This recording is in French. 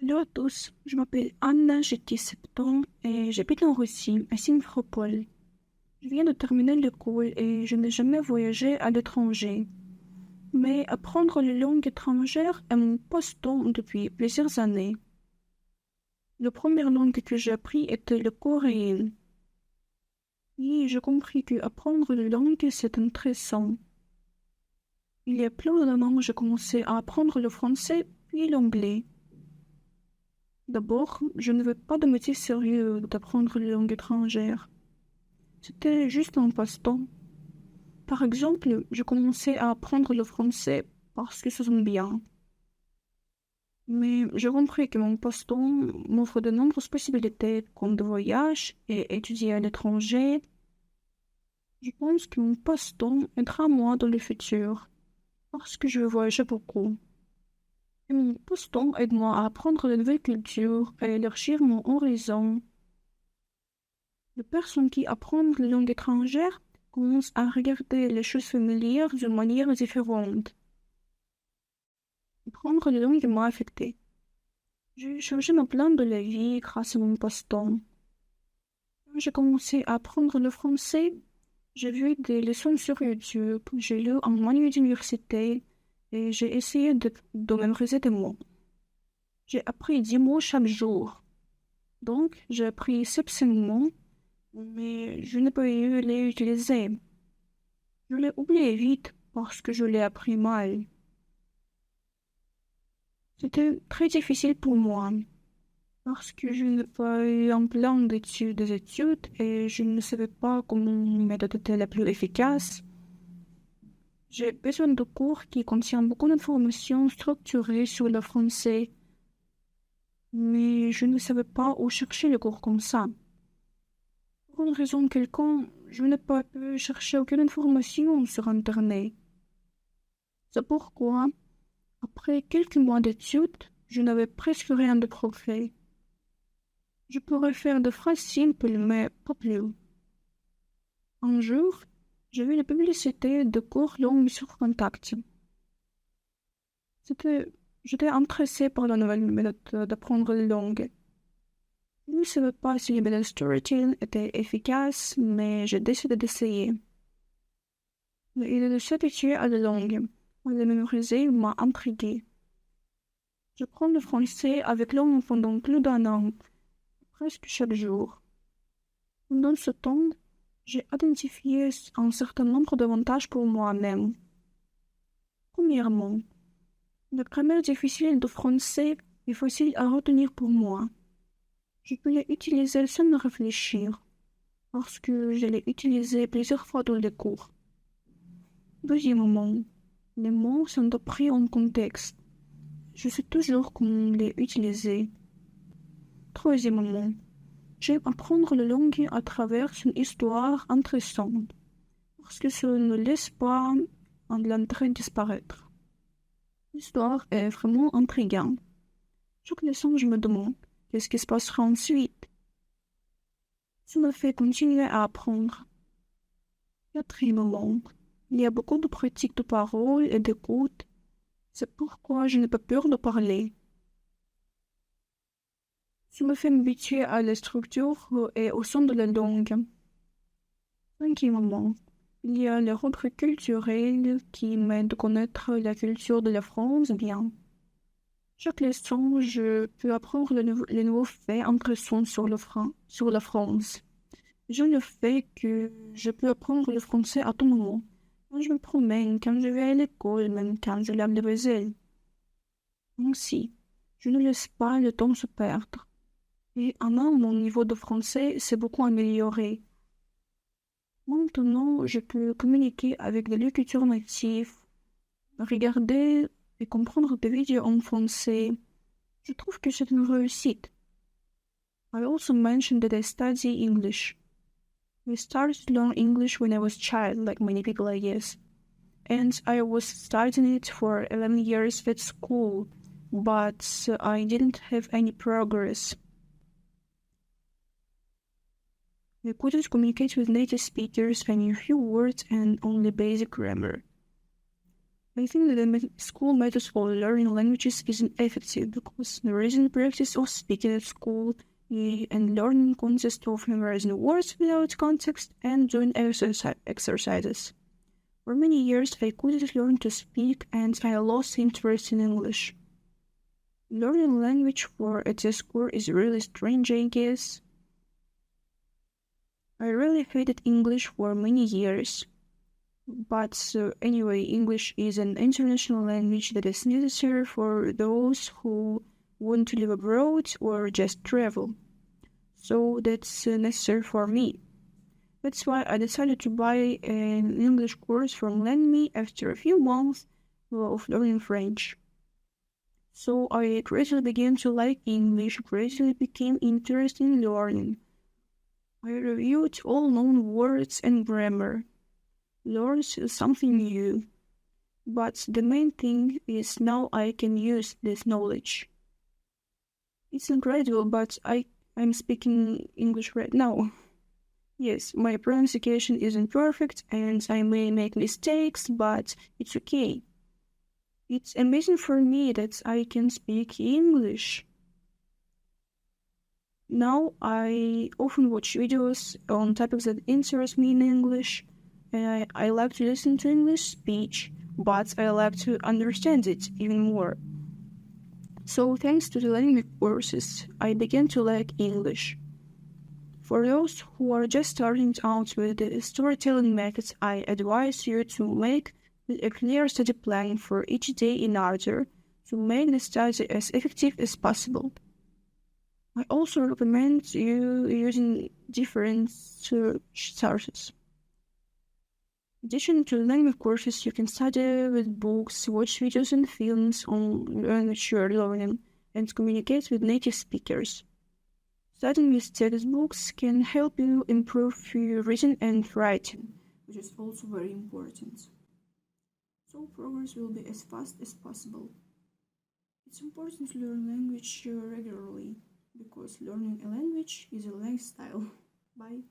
Hello à tous, je m'appelle Anna, j'ai 17 ans et j'habite en Russie, à Simferopol. Je viens de terminer l'école et je n'ai jamais voyagé à l'étranger. Mais apprendre les langues étrangères est mon passe-temps depuis plusieurs années. La première langue que j'ai appris était le coréen. Et j'ai compris que apprendre les langues c'est intéressant. Il y a plus d'un an, j'ai commencé à apprendre le français puis l'anglais. D'abord, je ne veux pas de motif sérieux d'apprendre les langues étrangères. C'était juste un passe-temps. Par exemple, je commençais à apprendre le français parce que ça sonne bien. Mais j'ai compris que mon passe-temps m'offre de nombreuses possibilités, comme de voyage et étudier à l'étranger. Je pense que mon passe-temps aidera moi dans le futur, parce que je veux voyager beaucoup. Et mon passe-temps aide moi à apprendre de nouvelles cultures et élargir mon horizon. Les personnes qui apprennent les langues étrangères commencent à regarder les choses familières d'une manière différente. Apprendre les langues m'a affecté. J'ai changé mon plan de la vie grâce à mon passe-temps. Quand j'ai commencé à apprendre le français, j'ai vu des leçons sur YouTube, j'ai lu un manuel d'université et j'ai essayé de mémoriser des mots. J'ai appris 10 mots chaque jour. Donc, j'ai appris 75 mots, mais je n'ai pas eu les utiliser. Je l'ai oublié vite parce que je l'ai appris mal. C'était très difficile pour moi parce que je n'ai pas eu un plan d'études des études et je ne savais pas comment une méthode était la plus efficace. J'ai besoin de cours qui contiennent beaucoup d'informations structurées sur le français, mais je ne savais pas où chercher les cours comme ça. Pour une raison quelconque, je n'ai pas pu chercher aucune information sur Internet. C'est pourquoi, après quelques mois d'études, je n'avais presque rien de progrès. Je pourrais faire de phrases simples, mais pas plus. Un jour, j'ai vu la publicité de cours longs sur Contact. C'était, J'étais intéressée par la nouvelle méthode d'apprendre les langues. Je ne savais pas si les méthodes Storytel étaient efficaces, mais j'ai décidé d'essayer. L'idée de s'habituer à la langue, à la mémoriser m'a intriguée. Je prends le français avec langue pendant plus d'un an, presque chaque jour. Dans ce temps, j'ai identifié un certain nombre d'avantages pour moi-même. Premièrement, la grammaire difficile de français est facile à retenir pour moi. Je peux l'utiliser sans réfléchir, parce que je l'ai utilisé plusieurs fois dans les cours. Deuxièmement, les mots sont appris en contexte. Je sais toujours comment les utiliser. Troisièmement, j'aime apprendre la langue à travers une histoire intéressante, parce que ça ne laisse pas l'intérêt disparaître. L'histoire est vraiment intrigante. Chaque leçon, je me demande qu'est-ce qui se passera ensuite. Ça me fait continuer à apprendre. Quatrièmement, il y a beaucoup de pratiques de parole et d'écoute. C'est pourquoi je n'ai pas peur de parler. Ça me fait m'habituer à la structure et au son de la langue. Cinquièmement, il y a les rubriques culturelles qui m'aident à connaître la culture de la France bien. Chaque leçon, je peux apprendre les nouveaux faits intéressants sur la France. Je le fais que je peux apprendre le français à tout moment. Quand je me promène, quand je vais à l'école, même quand je lave les vaisselle. Ainsi, je ne laisse pas le temps se perdre. Et en un, mon niveau de français s'est beaucoup amélioré. Maintenant, je peux communiquer avec des locuteurs natifs, regarder et comprendre des vidéos en français. Je trouve que c'est une réussite. I also mentioned that I study English. I started to learn English when I was a child, like many people, I guess. And I was studying it for 11 years at school, but I didn't have any progress. I couldn't communicate with native speakers, I knew few words and only basic grammar. I think that the school methods for learning languages isn't effective because there isn't practice of speaking at school, and learning consists of memorizing words without context and doing exercises. For many years, I couldn't learn to speak and I lost interest in English. Learning language for a test score is really strange, I guess. I really hated English for many years. But anyway, English is an international language that is necessary for those who want to live abroad or just travel. So that's necessary for me. That's why I decided to buy an English course from LearnMe after a few months of learning French. So I gradually began to like English, gradually became interested in learning. I reviewed all known words and grammar, learned something new. But the main thing is now I can use this knowledge. It's incredible, but I'm speaking English right now. Yes, my pronunciation isn't perfect and I may make mistakes, but it's okay. It's amazing for me that I can speak English. Now I often watch videos on topics that interest me in English. I like to listen to English speech, but I like to understand it even more. So thanks to the language courses, I began to like English. For those who are just starting out with the storytelling methods, I advise you to make a clear study plan for each day in order to make the study as effective as possible. I also recommend you using different sources. In addition to language courses, you can study with books, watch videos and films on language you are learning, and communicate with native speakers. Studying with textbooks can help you improve your reading and writing, which is also very important. So progress will be as fast as possible. It's important to learn language regularly, because learning a language is a lifestyle. Bye.